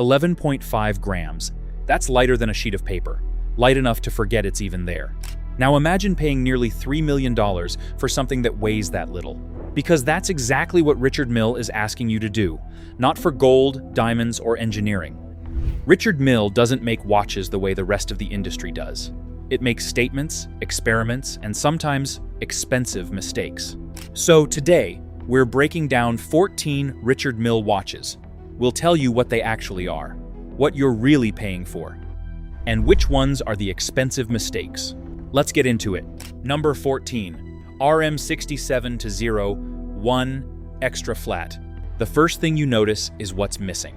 11.5 grams. That's lighter than a sheet of paper, light enough to forget it's even there. Now imagine paying nearly $3 million for something that weighs that little. Because that's exactly what Richard Mille is asking you to do, not for gold, diamonds, or engineering. Richard Mille doesn't make watches the way the rest of the industry does. It makes statements, experiments, and sometimes expensive mistakes. So today, we're breaking down 14 Richard Mille watches. We'll tell you what they actually are, what you're really paying for, and which ones are the expensive mistakes. Let's get into it. Number 14, RM67-01 Extra Flat. The first thing you notice is what's missing.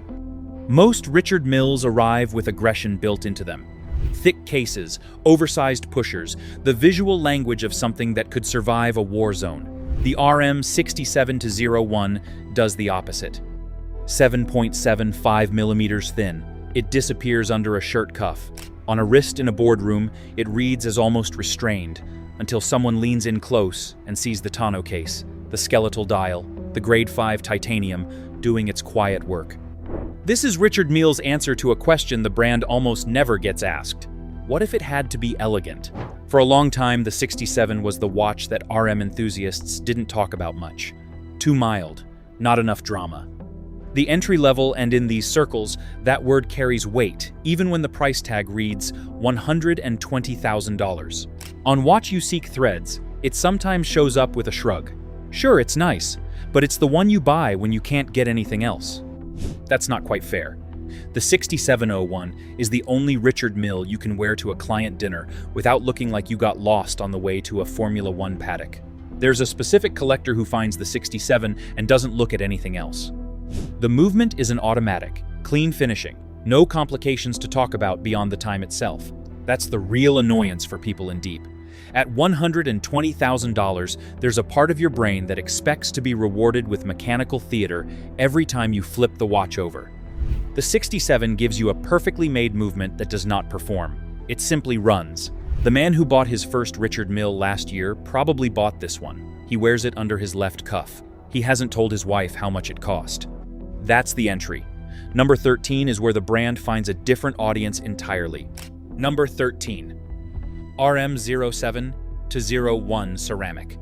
Most Richard Milles arrive with aggression built into them. Thick cases, oversized pushers, the visual language of something that could survive a war zone. The RM67-01 does the opposite. 7.75 millimeters thin, it disappears under a shirt cuff. On a wrist in a boardroom, it reads as almost restrained, until someone leans in close and sees the tonneau case, the skeletal dial, the grade 5 titanium doing its quiet work. This is Richard Mille's answer to a question the brand almost never gets asked. What if it had to be elegant? For a long time, the 67 was the watch that RM enthusiasts didn't talk about much. Too mild, not enough drama. The entry level, and in these circles, that word carries weight, even when the price tag reads $120,000. On Watch You Seek threads, it sometimes shows up with a shrug. Sure, it's nice, but it's the one you buy when you can't get anything else. That's not quite fair. The 6701 is the only Richard Mille you can wear to a client dinner without looking like you got lost on the way to a Formula One paddock. There's a specific collector who finds the 67 and doesn't look at anything else. The movement is an automatic, clean finishing, no complications to talk about beyond the time itself. That's the real annoyance for people in deep. At $120,000, there's a part of your brain that expects to be rewarded with mechanical theater every time you flip the watch over. The 67 gives you a perfectly made movement that does not perform. It simply runs. The man who bought his first Richard Mille last year probably bought this one. He wears it under his left cuff. He hasn't told his wife how much it cost. That's the entry. Number 13 is where the brand finds a different audience entirely. Number 13. RM07-01 Ceramic.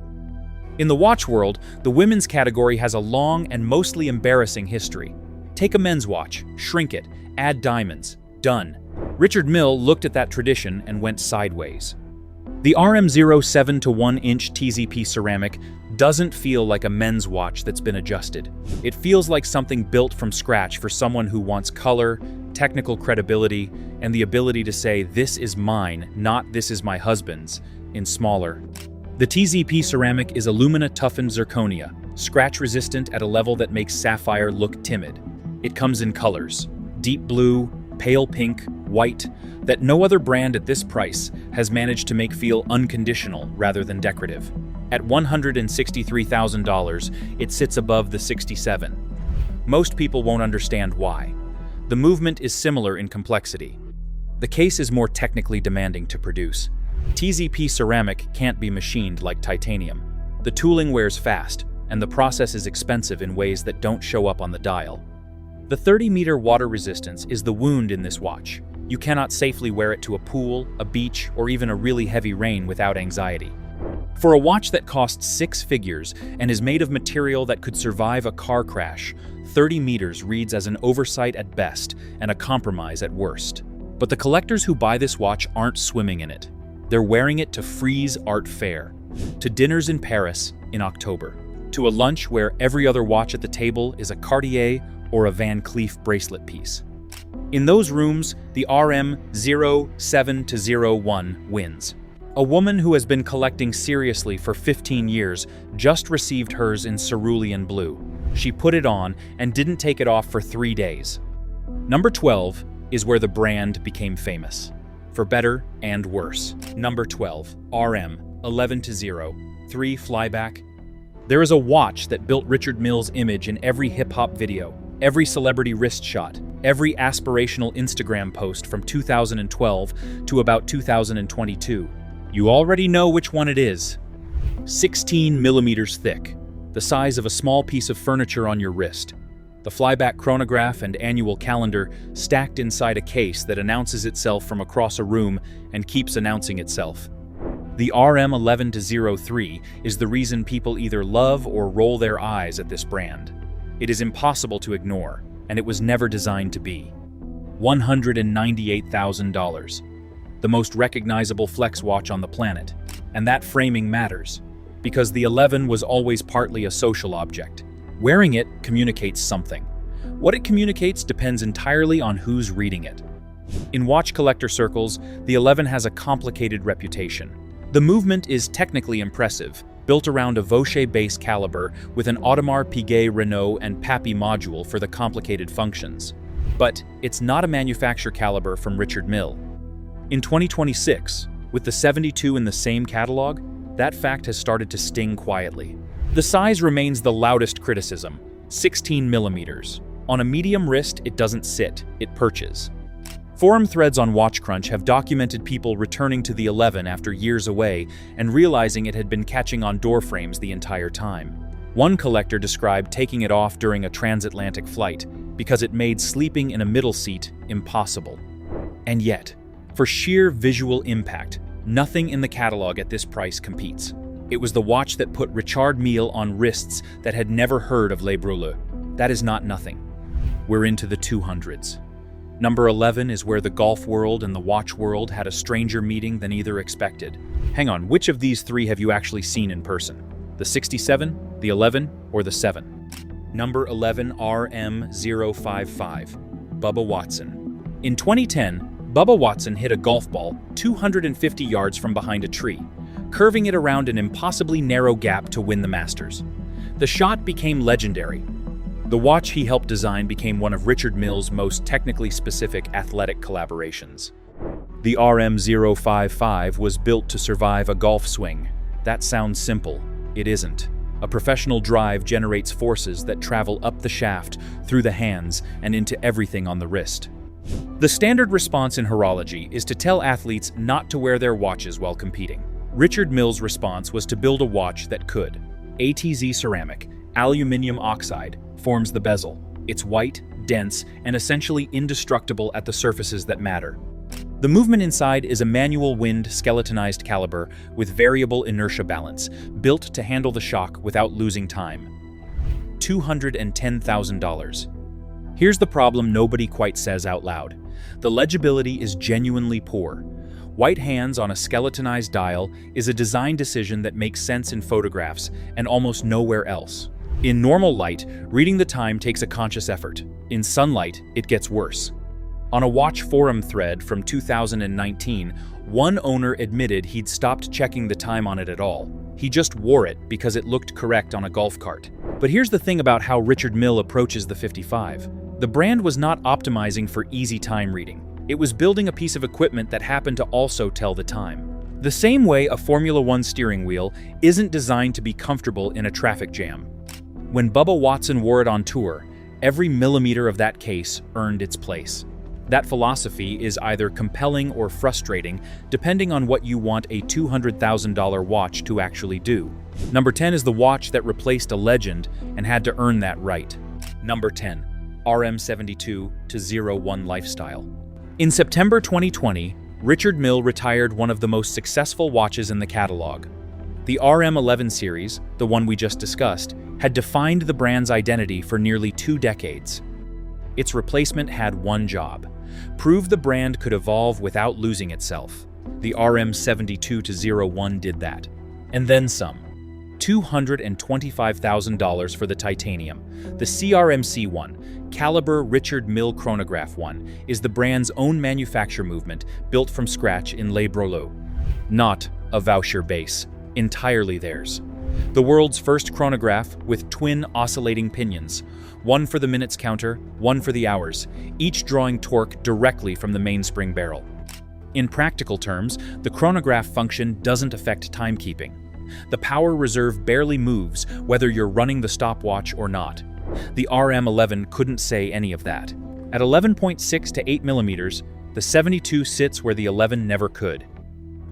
In the watch world, the women's category has a long and mostly embarrassing history. Take a men's watch, shrink it, add diamonds. Done. Richard Mille looked at that tradition and went sideways. The RM07 to 1-inch TZP ceramic doesn't feel like a men's watch that's been adjusted. It feels like something built from scratch for someone who wants color, technical credibility, and the ability to say, "This is mine, not this is my husband's," in smaller. The TZP ceramic is alumina-toughened zirconia, scratch-resistant at a level that makes sapphire look timid. It comes in colors: deep blue, pale pink, white, that no other brand at this price has managed to make feel unconditional rather than decorative. At $163,000, it sits above the 67. Most people won't understand why. The movement is similar in complexity. The case is more technically demanding to produce. TZP ceramic can't be machined like titanium. The tooling wears fast, and the process is expensive in ways that don't show up on the dial. The 30-meter water resistance is the wound in this watch. You cannot safely wear it to a pool, a beach, or even a really heavy rain without anxiety. For a watch that costs 6 figures and is made of material that could survive a car crash, 30 meters reads as an oversight at best and a compromise at worst. But the collectors who buy this watch aren't swimming in it. They're wearing it to Frieze Art Fair, to dinners in Paris in October, to a lunch where every other watch at the table is a Cartier or a Van Cleef bracelet piece. In those rooms, the RM07-01 wins. A woman who has been collecting seriously for 15 years just received hers in cerulean blue. She put it on and didn't take it off for 3 days. Number 12 is where the brand became famous, for better and worse. Number 12, RM11-03 Flyback. There is a watch that built Richard Mille's image in every hip-hop video, every celebrity wrist shot, every aspirational Instagram post from 2012 to about 2022. You already know which one it is. 16 millimeters thick, the size of a small piece of furniture on your wrist. The flyback chronograph and annual calendar stacked inside a case that announces itself from across a room and keeps announcing itself. The RM11-03 is the reason people either love or roll their eyes at this brand. It is impossible to ignore, and it was never designed to be. $198,000. The most recognizable flex watch on the planet. And that framing matters, because the 11 was always partly a social object. Wearing it communicates something. What it communicates depends entirely on who's reading it. In watch collector circles, the 11 has a complicated reputation. The movement is technically impressive, built around a Vaucher base caliber with an Audemars Piguet Renault and Pappy module for the complicated functions. But it's not a manufacture caliber from Richard Mille. In 2026, with the 72 in the same catalog, that fact has started to sting quietly. The size remains the loudest criticism, 16 millimeters. On a medium wrist, it doesn't sit, it perches. Forum threads on WatchCrunch have documented people returning to the 11 after years away and realizing it had been catching on door frames the entire time. One collector described taking it off during a transatlantic flight because it made sleeping in a middle seat impossible. And yet, for sheer visual impact, nothing in the catalog at this price competes. It was the watch that put Richard Mille on wrists that had never heard of Le Brûleux. That is not nothing. We're into the 200s. Number 11 is where the golf world and the watch world had a stranger meeting than either expected. Hang on, which of these three have you actually seen in person? The 67, the 11, or the 7? Number 11 RM055, Bubba Watson. In 2010, Bubba Watson hit a golf ball 250 yards from behind a tree, curving it around an impossibly narrow gap to win the Masters. The shot became legendary. The watch he helped design became one of Richard Mille's most technically specific athletic collaborations. The RM055 was built to survive a golf swing. That sounds simple. It isn't. A professional drive generates forces that travel up the shaft, through the hands, and into everything on the wrist. The standard response in horology is to tell athletes not to wear their watches while competing. Richard Mille's response was to build a watch that could. ATZ ceramic, aluminum oxide, forms the bezel. It's white, dense, and essentially indestructible at the surfaces that matter. The movement inside is a manual wind skeletonized caliber with variable inertia balance, built to handle the shock without losing time. $210,000. Here's the problem nobody quite says out loud. The legibility is genuinely poor. White hands on a skeletonized dial is a design decision that makes sense in photographs and almost nowhere else. In normal light, reading the time takes a conscious effort. In sunlight, it gets worse. On a watch forum thread from 2019, one owner admitted he'd stopped checking the time on it at all. He just wore it because it looked correct on a golf cart. But here's the thing about how Richard Mille approaches the 55. The brand was not optimizing for easy time reading. It was building a piece of equipment that happened to also tell the time. The same way a Formula One steering wheel isn't designed to be comfortable in a traffic jam. When Bubba Watson wore it on tour, every millimeter of that case earned its place. That philosophy is either compelling or frustrating, depending on what you want a $200,000 watch to actually do. Number 10 is the watch that replaced a legend and had to earn that right. Number 10, RM72-01 Lifestyle. In September 2020, Richard Mille retired one of the most successful watches in the catalog. The RM11 series, the one we just discussed, had defined the brand's identity for nearly 2 decades. Its replacement had one job: prove the brand could evolve without losing itself. The RM72-01 did that. And then some. $225,000 for the titanium. The CRMC-1, Caliber Richard Mille Chronograph 1, is the brand's own manufacture movement built from scratch in Le Brûleux. Not a Vaucher base. Entirely theirs. The world's first chronograph with twin oscillating pinions, one for the minutes counter, one for the hours, each drawing torque directly from the mainspring barrel. In practical terms, the chronograph function doesn't affect timekeeping. The power reserve barely moves whether you're running the stopwatch or not. The RM11 couldn't say any of that. At 11.6 to 8 millimeters, the 72 sits where the 11 never could.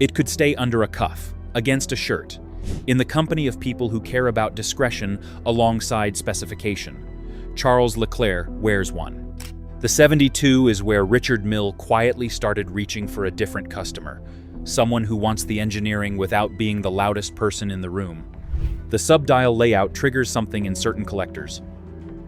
It could stay under a cuff, against a shirt, in the company of people who care about discretion alongside specification. Charles Leclerc wears one. The 72 is where Richard Mille quietly started reaching for a different customer, someone who wants the engineering without being the loudest person in the room. The subdial layout triggers something in certain collectors.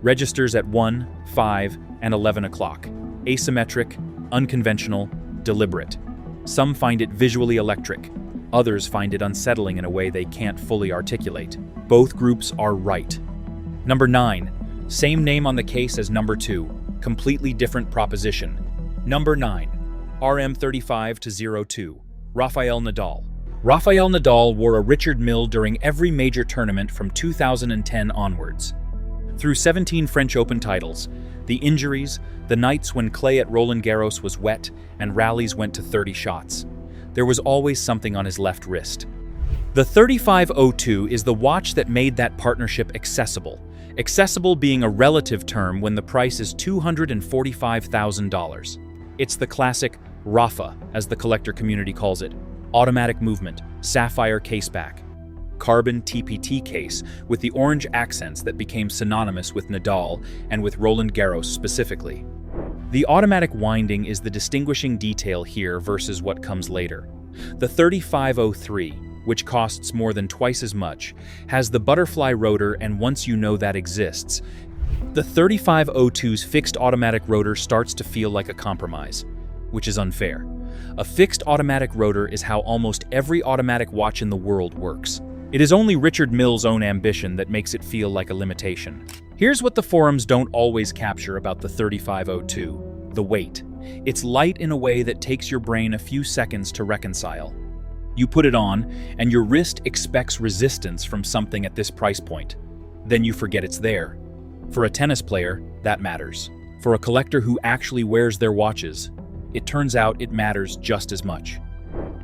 Registers at 1, 5, and 11 o'clock. Asymmetric, unconventional, deliberate. Some find it visually electric. Others find it unsettling in a way they can't fully articulate. Both groups are right. Number 9. Same name on the case as number 2. Completely different proposition. Number 9. RM35-02. Rafael Nadal. Rafael Nadal wore a Richard Mille during every major tournament from 2010 onwards. Through 17 French Open titles, the injuries, the nights when clay at Roland Garros was wet and rallies went to 30 shots, there was always something on his left wrist. The 3502 is the watch that made that partnership accessible. Accessible being a relative term when the price is $245,000. It's the classic Rafa, as the collector community calls it. Automatic movement, sapphire caseback. Carbon TPT case with the orange accents that became synonymous with Nadal and with Roland Garros specifically. The automatic winding is the distinguishing detail here versus what comes later. The 3503, which costs more than twice as much, has the butterfly rotor, and once you know that exists, the 3502's fixed automatic rotor starts to feel like a compromise, which is unfair. A fixed automatic rotor is how almost every automatic watch in the world works. It is only Richard Mille's own ambition that makes it feel like a limitation. Here's what the forums don't always capture about the 3502, the weight. It's light in a way that takes your brain a few seconds to reconcile. You put it on, and your wrist expects resistance from something at this price point. Then you forget it's there. For a tennis player, that matters. For a collector who actually wears their watches, it turns out it matters just as much.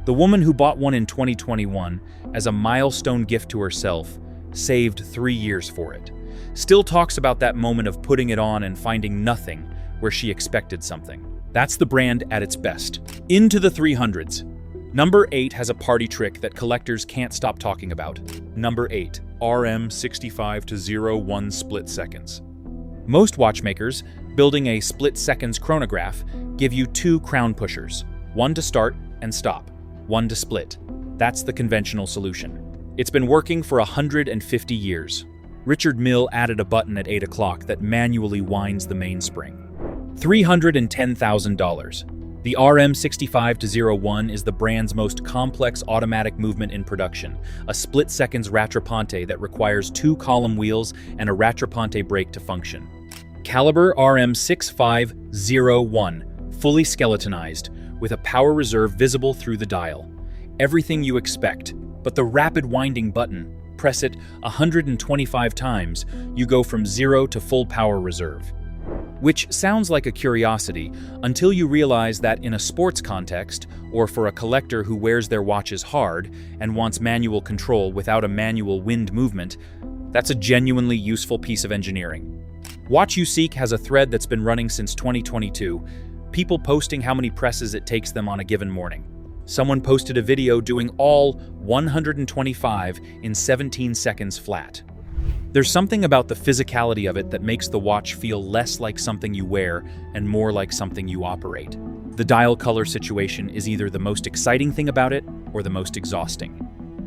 The woman who bought one in 2021 as a milestone gift to herself saved 3 years for it. Still talks about that moment of putting it on and finding nothing where she expected something. That's the brand at its best. Into the 300s. Number 8 has a party trick that collectors can't stop talking about. Number 8, RM65-01 split seconds. Most watchmakers, building a split seconds chronograph, give you 2 crown pushers, one to start and stop, one to split. That's the conventional solution. It's been working for 150 years. Richard Mille added a button at 8 o'clock that manually winds the mainspring. $310,000. The RM65-01 is the brand's most complex automatic movement in production, a split-seconds rattrapante that requires 2 column wheels and a rattrapante brake to function. Caliber RM6501, fully skeletonized, with a power reserve visible through the dial. Everything you expect, but the rapid winding button, press it 125 times, you go from 0 to full power reserve. Which sounds like a curiosity until you realize that in a sports context, or for a collector who wears their watches hard and wants manual control without a manual wind movement, that's a genuinely useful piece of engineering. Watch You Seek has a thread that's been running since 2022, people posting how many presses it takes them on a given morning. Someone posted a video doing all 125 in 17 seconds flat. There's something about the physicality of it that makes the watch feel less like something you wear and more like something you operate. The dial color situation is either the most exciting thing about it or the most exhausting.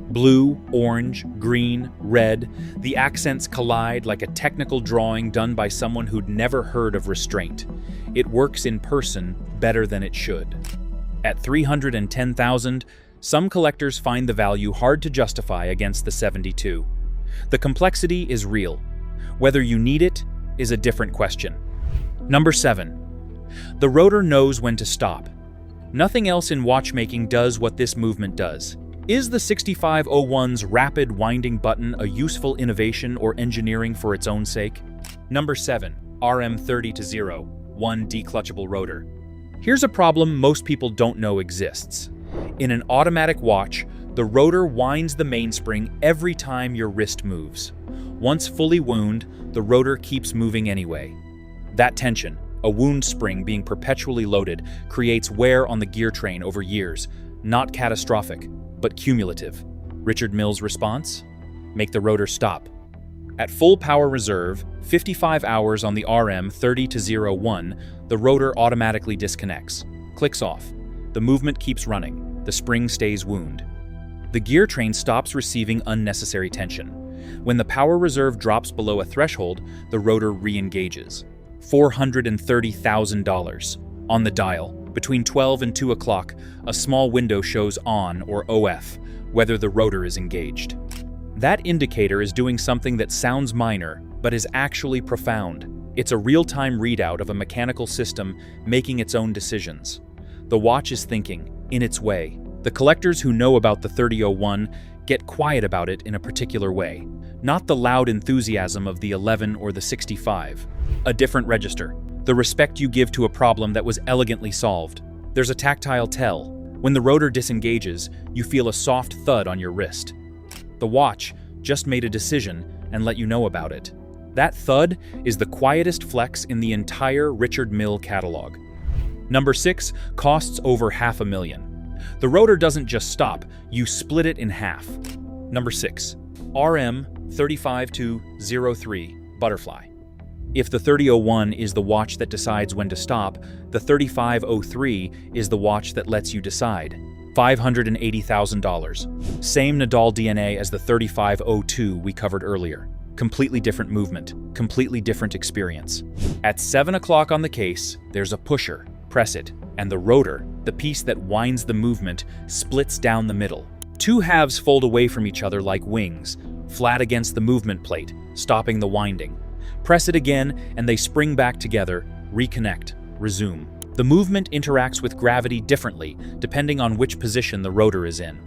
Blue, orange, green, red, the accents collide like a technical drawing done by someone who'd never heard of restraint. It works in person better than it should. At $310,000, some collectors find the value hard to justify against the 72. The complexity is real. Whether you need it is a different question. Number 7. The rotor knows when to stop. Nothing else in watchmaking does what this movement does. Is the 6501's rapid winding button a useful innovation or engineering for its own sake? Number 7. RM30-01 declutchable rotor. Here's a problem most people don't know exists. In an automatic watch, the rotor winds the mainspring every time your wrist moves. Once fully wound, the rotor keeps moving anyway. That tension, a wound spring being perpetually loaded, creates wear on the gear train over years, not catastrophic, but cumulative. Richard Mille's response? Make the rotor stop. At full power reserve, 55 hours on the RM 30-01, the rotor automatically disconnects, clicks off. The movement keeps running. The spring stays wound. The gear train stops receiving unnecessary tension. When the power reserve drops below a threshold, the rotor re-engages. $430,000. On the dial, between 12 and 2 o'clock, a small window shows on or OF, whether the rotor is engaged. That indicator is doing something that sounds minor, but is actually profound. It's a real-time readout of a mechanical system making its own decisions. The watch is thinking, in its way. The collectors who know about the 3001 get quiet about it in a particular way. Not the loud enthusiasm of the 11 or the 65. A different register. The respect you give to a problem that was elegantly solved. There's a tactile tell. When the rotor disengages, you feel a soft thud on your wrist. The watch just made a decision and let you know about it. That thud is the quietest flex in the entire Richard Mille catalog. Number 6 costs over $500,000. The rotor doesn't just stop, you split it in half. Number 6, RM 35-03 Butterfly. If the 3001 is the watch that decides when to stop, the 3503 is the watch that lets you decide. $580,000. Same Nadal DNA as the 3502 we covered earlier. Completely different movement, completely different experience. At 7 o'clock on the case, there's a pusher. Press it, and the rotor, the piece that winds the movement, splits down the middle. Two halves fold away from each other like wings, flat against the movement plate, stopping the winding. Press it again, and they spring back together, reconnect, resume. The movement interacts with gravity differently, depending on which position the rotor is in.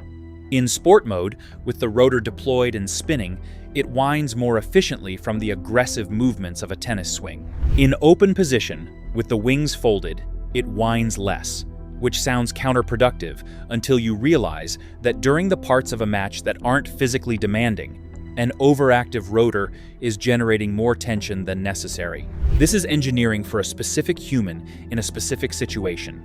In sport mode, with the rotor deployed and spinning, it winds more efficiently from the aggressive movements of a tennis swing. In open position, with the wings folded, it winds less, which sounds counterproductive until you realize that during the parts of a match that aren't physically demanding, an overactive rotor is generating more tension than necessary. This is engineering for a specific human in a specific situation.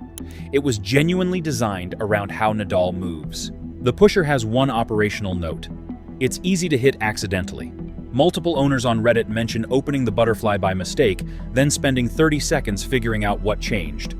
It was genuinely designed around how Nadal moves. The pusher has one operational note. It's easy to hit accidentally. Multiple owners on Reddit mention opening the butterfly by mistake, then spending 30 seconds figuring out what changed.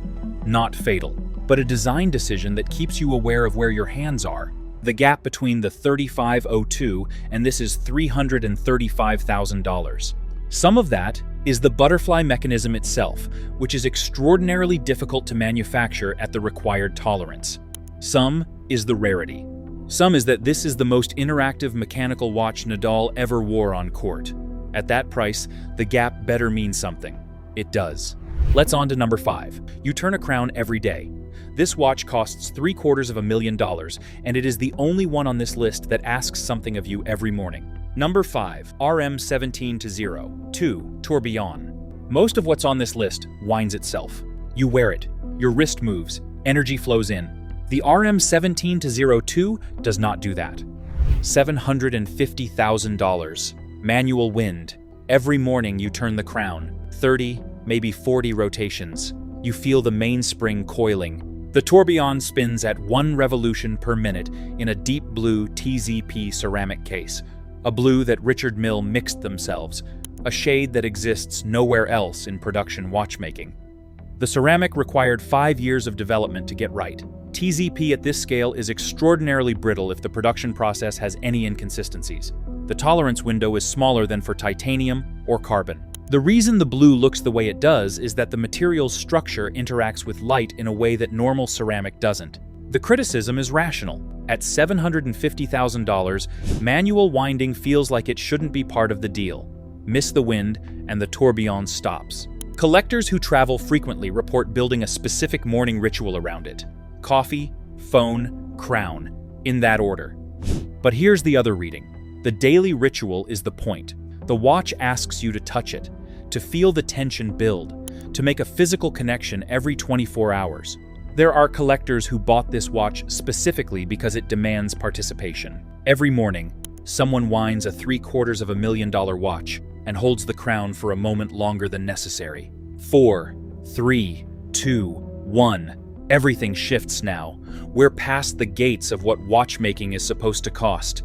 Not fatal, but a design decision that keeps you aware of where your hands are. The gap between the 3502 and this is $335,000. Some of that is the butterfly mechanism itself, which is extraordinarily difficult to manufacture at the required tolerance. Some is the rarity. Some is that this is the most interactive mechanical watch Nadal ever wore on court. At that price, the gap better mean something. It does. Let's on to number 5. You turn a crown every day. This watch costs $750,000, and it is the only one on this list that asks something of you every morning. Number 5, RM 17-02 Tourbillon. Most of what's on this list winds itself. You wear it, your wrist moves, energy flows in. The RM 17-02 does not do that. $750,000. Manual wind. Every morning you turn the crown. 30, maybe 40 rotations. You feel the mainspring coiling. The tourbillon spins at 1 revolution per minute in a deep blue TZP ceramic case. A blue that Richard Mille mixed themselves. A shade that exists nowhere else in production watchmaking. The ceramic required 5 years of development to get right. TZP at this scale is extraordinarily brittle if the production process has any inconsistencies. The tolerance window is smaller than for titanium or carbon. The reason the blue looks the way it does is that the material's structure interacts with light in a way that normal ceramic doesn't. The criticism is rational. At $750,000, manual winding feels like it shouldn't be part of the deal. Miss the wind, and the tourbillon stops. Collectors who travel frequently report building a specific morning ritual around it. Coffee, phone, crown, in that order. But here's the other reading. The daily ritual is the point. The watch asks you to touch it, to feel the tension build, to make a physical connection every 24 hours. There are collectors who bought this watch specifically because it demands participation. Every morning, someone winds a $750,000 watch and holds the crown for a moment longer than necessary. 4, 3, 2, 1. Everything shifts now. We're past the gates of what watchmaking is supposed to cost.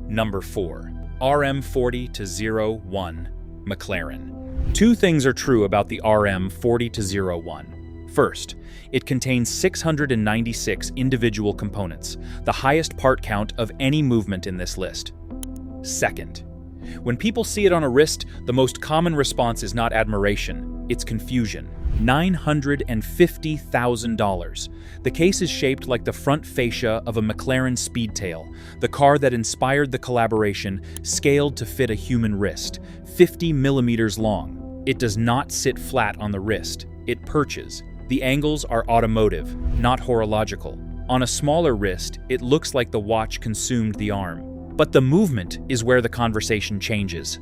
Number 4. RM40-01 McLaren. Two things are true about the RM40-01. First, it contains 696 individual components, the highest part count of any movement in this list. Second, when people see it on a wrist, the most common response is not admiration, it's confusion. $950,000. The case is shaped like the front fascia of a McLaren Speedtail, the car that inspired the collaboration, scaled to fit a human wrist, 50 millimeters long. It does not sit flat on the wrist, it perches. The angles are automotive, not horological. On a smaller wrist, it looks like the watch consumed the arm. But the movement is where the conversation changes.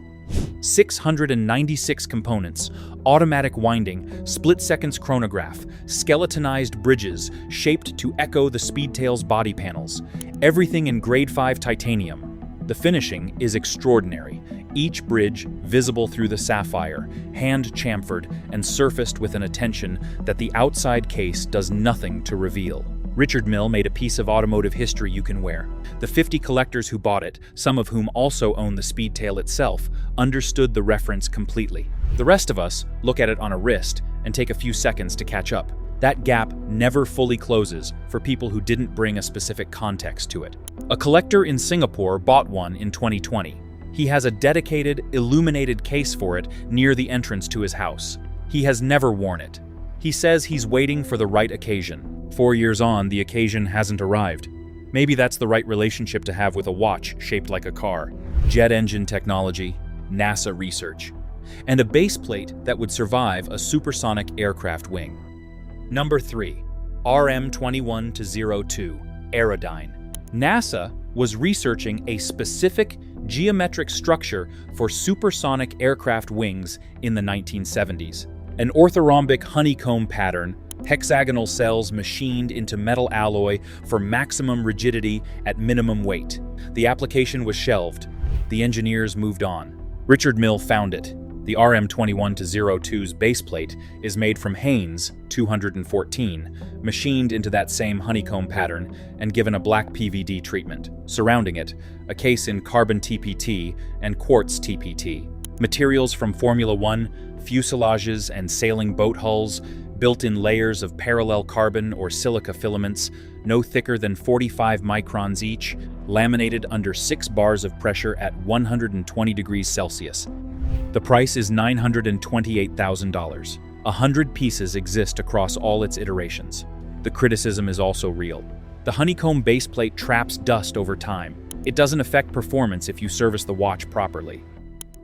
696 components, automatic winding, split-seconds chronograph, skeletonized bridges shaped to echo the Speedtail's body panels, everything in grade 5 titanium. The finishing is extraordinary, each bridge visible through the sapphire, hand-chamfered and surfaced with an attention that the outside case does nothing to reveal. Richard Mille made a piece of automotive history you can wear. The 50 collectors who bought it, some of whom also own the Speedtail itself, understood the reference completely. The rest of us look at it on a wrist and take a few seconds to catch up. That gap never fully closes for people who didn't bring a specific context to it. A collector in Singapore bought one in 2020. He has a dedicated, illuminated case for it near the entrance to his house. He has never worn it. He says he's waiting for the right occasion. 4 years on, the occasion hasn't arrived. Maybe that's the right relationship to have with a watch shaped like a car. Jet engine technology, NASA research, and a base plate that would survive a supersonic aircraft wing. Number 3. RM21-02 Aerodyne. NASA was researching a specific geometric structure for supersonic aircraft wings in the 1970s. An orthorhombic honeycomb pattern, hexagonal cells machined into metal alloy for maximum rigidity at minimum weight. The application was shelved. The engineers moved on. Richard Mille found it. The RM21-02's baseplate is made from Haynes 214, machined into that same honeycomb pattern and given a black PVD treatment. Surrounding it, a case in carbon TPT and quartz TPT. Materials from Formula One, fuselages and sailing boat hulls, built in layers of parallel carbon or silica filaments, no thicker than 45 microns each, laminated under 6 bars of pressure at 120 degrees Celsius. The price is $928,000. 100 pieces exist across all its iterations. The criticism is also real. The honeycomb baseplate traps dust over time. It doesn't affect performance if you service the watch properly.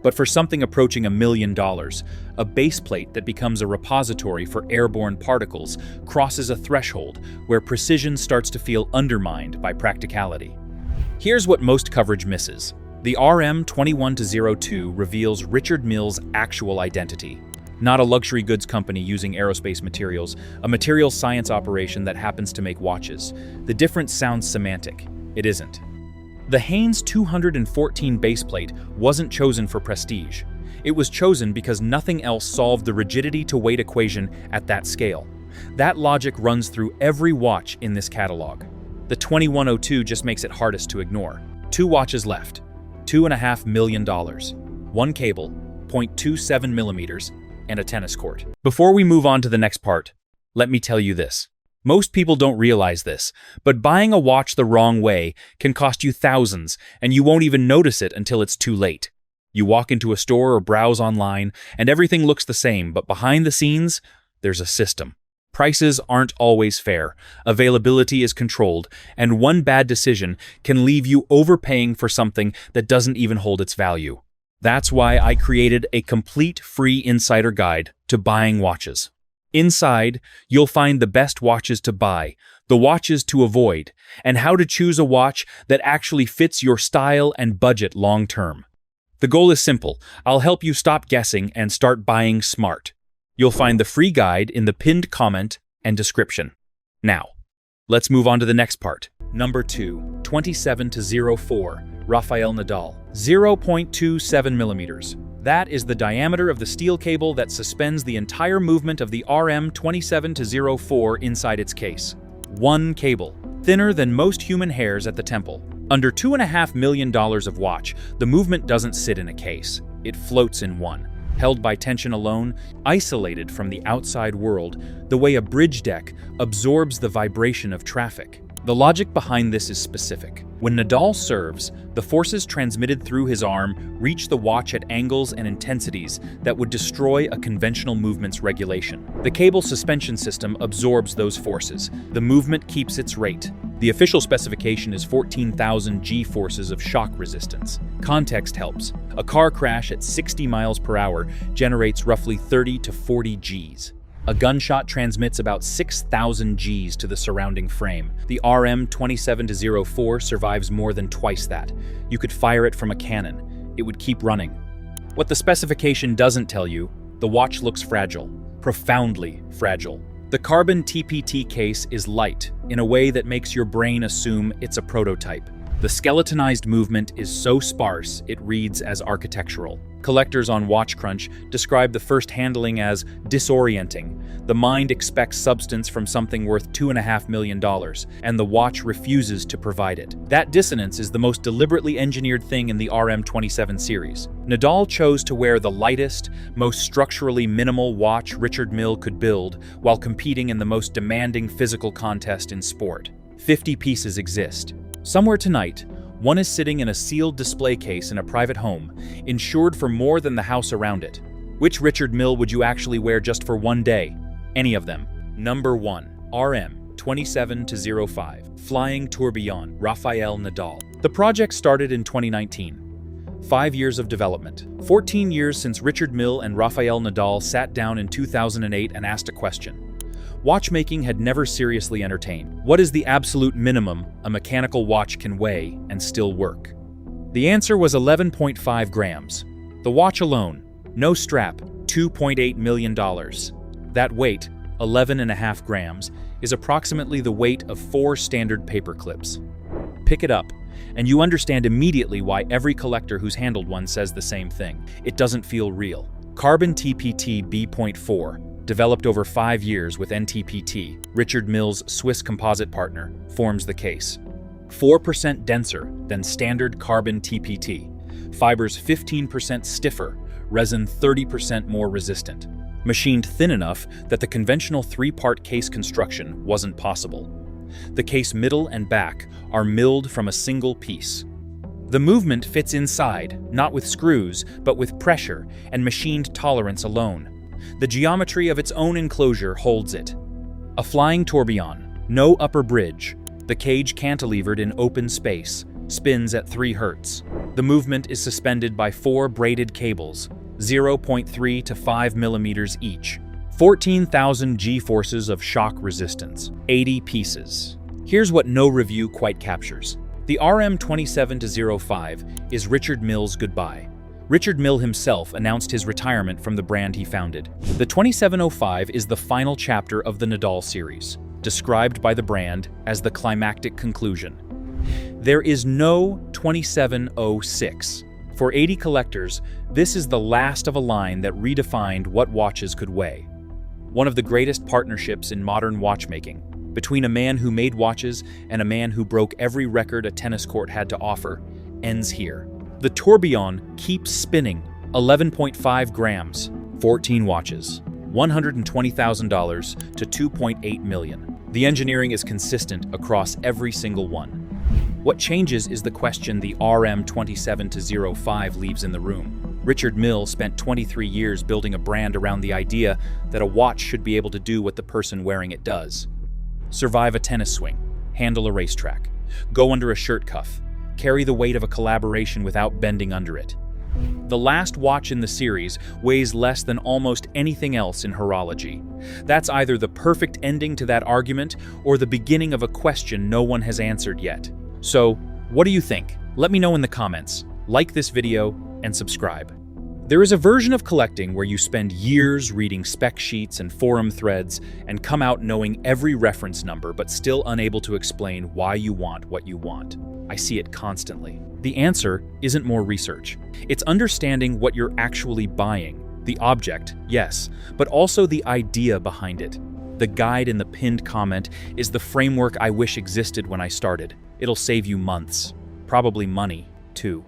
But for something approaching $1 million, a baseplate that becomes a repository for airborne particles crosses a threshold where precision starts to feel undermined by practicality. Here's what most coverage misses. The RM21-02 reveals Richard Mille's actual identity. Not a luxury goods company using aerospace materials, a materials science operation that happens to make watches. The difference sounds semantic. It isn't. The Haynes 214 baseplate wasn't chosen for prestige. It was chosen because nothing else solved the rigidity-to-weight equation at that scale. That logic runs through every watch in this catalog. The 2102 just makes it hardest to ignore. 2 watches left, $2.5 million, 1 cable, 0.27 millimeters, and a tennis court. Before we move on to the next part, let me tell you this. Most people don't realize this, but buying a watch the wrong way can cost you thousands, and you won't even notice it until it's too late. You walk into a store or browse online, and everything looks the same, but behind the scenes, there's a system. Prices aren't always fair, availability is controlled, and one bad decision can leave you overpaying for something that doesn't even hold its value. That's why I created a complete free insider guide to buying watches. Inside, you'll find the best watches to buy, the watches to avoid, and how to choose a watch that actually fits your style and budget long-term. The goal is simple. I'll help you stop guessing and start buying smart. You'll find the free guide in the pinned comment and description. Now, let's move on to the next part. Number 2, 27-04, Rafael Nadal, 0.27 millimeters. That is the diameter of the steel cable that suspends the entire movement of the RM27-04 inside its case. 1 cable, thinner than most human hairs at the temple. Under $2.5 million of watch, the movement doesn't sit in a case. It floats in one, held by tension alone, isolated from the outside world, the way a bridge deck absorbs the vibration of traffic. The logic behind this is specific. When Nadal serves, the forces transmitted through his arm reach the watch at angles and intensities that would destroy a conventional movement's regulation. The cable suspension system absorbs those forces. The movement keeps its rate. The official specification is 14,000 G-forces of shock resistance. Context helps. A car crash at 60 miles per hour generates roughly 30 to 40 Gs. A gunshot transmits about 6,000 Gs to the surrounding frame. The RM-27-04 survives more than twice that. You could fire it from a cannon. It would keep running. What the specification doesn't tell you, the watch looks fragile, profoundly fragile. The carbon TPT case is light in a way that makes your brain assume it's a prototype. The skeletonized movement is so sparse it reads as architectural. Collectors on Watch Crunch describe the first handling as disorienting. The mind expects substance from something worth $2.5 million, and the watch refuses to provide it. That dissonance is the most deliberately engineered thing in the RM-27 series. Nadal chose to wear the lightest, most structurally minimal watch Richard Mille could build while competing in the most demanding physical contest in sport. 50 pieces exist. Somewhere tonight, one is sitting in a sealed display case in a private home, insured for more than the house around it. Which Richard Mille would you actually wear just for one day? Any of them. Number 1. RM-27-05 Flying Tourbillon, Rafael Nadal. The project started in 2019. 5 years of development. 14 years since Richard Mille and Rafael Nadal sat down in 2008 and asked a question. Watchmaking had never seriously entertained. What is the absolute minimum a mechanical watch can weigh and still work? The answer was 11.5 grams. The watch alone, no strap, $2.8 million. That weight, 11.5 grams, is approximately the weight of 4 standard paper clips. Pick it up, and you understand immediately why every collector who's handled one says the same thing. It doesn't feel real. Carbon TPT B.4, developed over 5 years with NTPT, Richard Mille's Swiss composite partner, forms the case. 4% denser than standard carbon TPT, fibers 15% stiffer, resin 30% more resistant. Machined thin enough that the conventional 3-part case construction wasn't possible. The case middle and back are milled from a single piece. The movement fits inside, not with screws, but with pressure and machined tolerance alone. The geometry of its own enclosure holds it. A flying tourbillon, no upper bridge. The cage cantilevered in open space, spins at 3 Hz. The movement is suspended by 4 braided cables, 0.3 to 5 millimeters each. 14,000 G-forces of shock resistance, 80 pieces. Here's what no review quite captures. The RM-27-05 is Richard Mille's goodbye. Richard Mille himself announced his retirement from the brand he founded. The 2705 is the final chapter of the Nadal series, described by the brand as the climactic conclusion. There is no 2706. For 80 collectors, this is the last of a line that redefined what watches could weigh. One of the greatest partnerships in modern watchmaking, between a man who made watches and a man who broke every record a tennis court had to offer, ends here. The tourbillon keeps spinning, 11.5 grams, 14 watches, $120,000 to $2.8 million. The engineering is consistent across every single one. What changes is the question the RM-27-05 leaves in the room. Richard Mille spent 23 years building a brand around the idea that a watch should be able to do what the person wearing it does. Survive a tennis swing, handle a racetrack, go under a shirt cuff, carry the weight of a collaboration without bending under it. The last watch in the series weighs less than almost anything else in horology. That's either the perfect ending to that argument or the beginning of a question no one has answered yet. So, what do you think? Let me know in the comments. Like this video and subscribe. There is a version of collecting where you spend years reading spec sheets and forum threads and come out knowing every reference number but still unable to explain why you want what you want. I see it constantly. The answer isn't more research. It's understanding what you're actually buying. The object, yes, but also the idea behind it. The guide in the pinned comment is the framework I wish existed when I started. It'll save you months. Probably money, too.